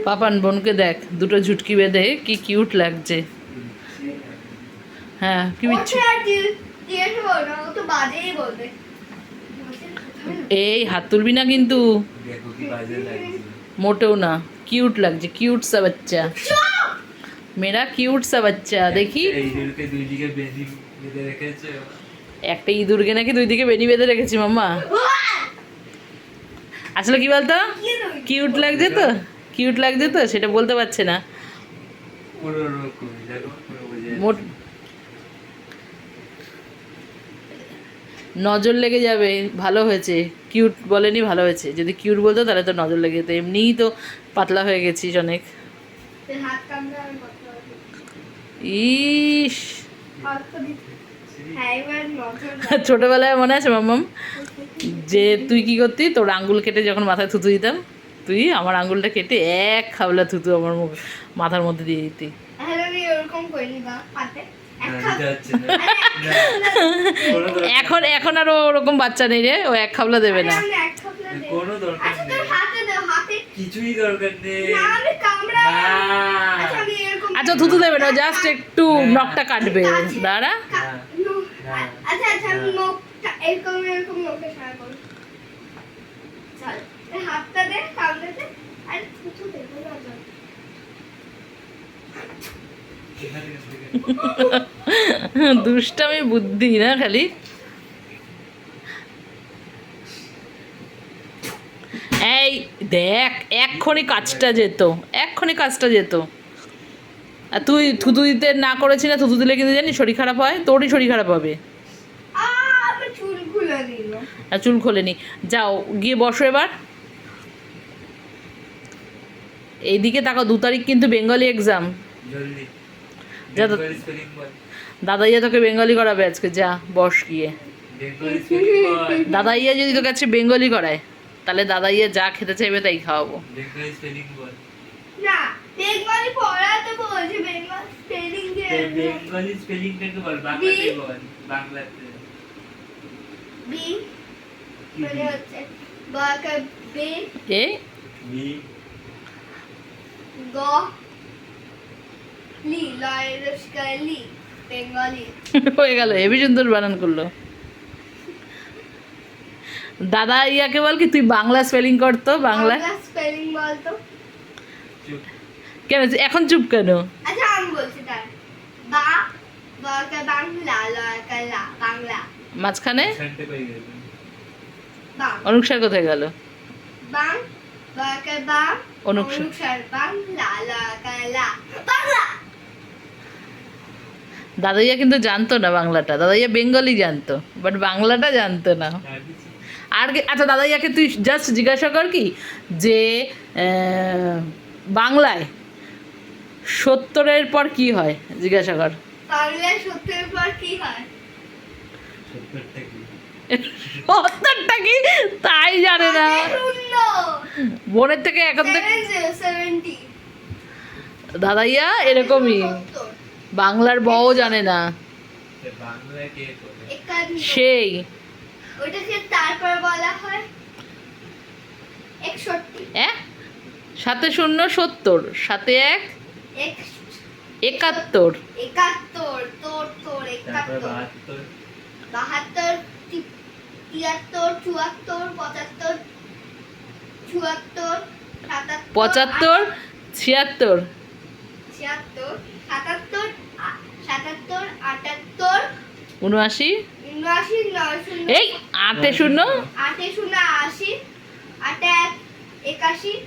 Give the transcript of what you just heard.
পাপান বোনকে দেখ, দুটো ঝুটকি বেঁধে কি কিউট লাগছে। হ্যাঁ কি বিচ্ছি। এই হাত তুলবি না কিন্তু, মোটেও না। কিউট লাগছে, কিউট সা বাচ্চা, মেরা কিউট সা বাচ্চা। দেখি একটা ইঁদুরকে নাকি দুই দিকে বেনি বেঁধে রেখেছি মাম্মা। আসলে কি বলতো, কিউট লাগছে তো, কিউট লাগছে তো, সেটা বলতে পারছে না। নজর লেগে যাবে। ভালো হয়েছে, কিউট বলেনি, ভালো হয়েছে। যদি কিউট বলতো তাহলে তো নজর লেগে যেত। এমনিই তো পাতলা হয়ে গেছিস অনেক। ইস, ছোটবেলায় মনে আছে মাম্মাম, যে তুই কি করতি, তোর আঙ্গুল কেটে যখন মাথায় থুতু দিতাম, তুই আমার আঙ্গুলটা কেটে এক খাবলা থুতু আমার মুখ মাথার মধ্যে দিয়ে দিতি। এখন এখন আর ওরকম বাচ্চা নেই রে, ও এক খাবলা দেবে না। কোনো দরকার নেই, কিছুই দরকার নেই। আচ্ছা থুতু দেবে না, জাস্ট একটু নখটা কাটবে। দাঁড়া, দুষ্টামি বুদ্ধি না খালি। এই দেখ, এক্ষুনি কাজটা যেত, এক্ষুনি কাজটা যেত। আর তুই থুতু দিতে না করেছি না, থুতু দিলে কিন্তু জানি শরীর খারাপ হয়, তোরই শরীর খারাপ হবে। আর চুল খোলেনি। যাও গিয়ে বসো এবার। এইদিকে তাকাও, 2 তারিখ কিন্তু বেঙ্গলি এক্সাম। যা, দাদাইয়া তোকে বেঙ্গলি করাবে আজকে, যা বস গিয়ে। দাদাইয়া যদি তোকে আজকে বেঙ্গলি করায়, তাহলে দাদাইয়া যা খেতে চাইবে তাই খাওয়াবো। বেঙ্গলি স্পেলিংটাকে বল, বাংলাতে বল, বাংলাতে। বি মানে হচ্ছে বাকা বে, এ বি গ লি, লয়রস্কালি, বেঙ্গলি। হয়ে গেল, হেবি সুন্দর বানান করলো। দাদা ইয়াকে বল কি তুই বাংলা স্পেলিং করতো, বাংলা স্পেলিং বলতো। কেন এখন চুপ কেন? আচ্ছা আমি বলছি, তার বা বাকা বাংলা, লয়কালা বাংলা, মাঝখানে শান্তি পেয়ে গেল। বাং অনুক্ষার কোথায় গেল? বাং বাকা বাং, অনুসার বাংলা, লয়কালা বাংলা। দাদাইয়া কিন্তু জানতো না বাংলাটা, দাদাইয়া বেঙ্গলি জানতো, বাট বাংলাটা জানতো না। আর আচ্ছা দাদাইয়াকে তুই জাস্ট জিজ্ঞাসা কর কি, যে বাংলায় 70-এর পর কি হয়, জিজ্ঞাসা কর। বাংলায় 70-এর পর কি হয়? 70টা কি তাই জানে না, বোনের থেকে এখন থেকে। 70 দাদাইয়া এরকমই, বাংলার বও জানে না সেই। ওইটাকে তারপর বলা হয় 61। 7 0 70, 7 1 71, 71 তোর 71, 72, 73, 74, 75, 74, 75, 76, 76, 77, 77, 78, 79, 79, 90, এই 8 0, 8 0 80, 8 1 81,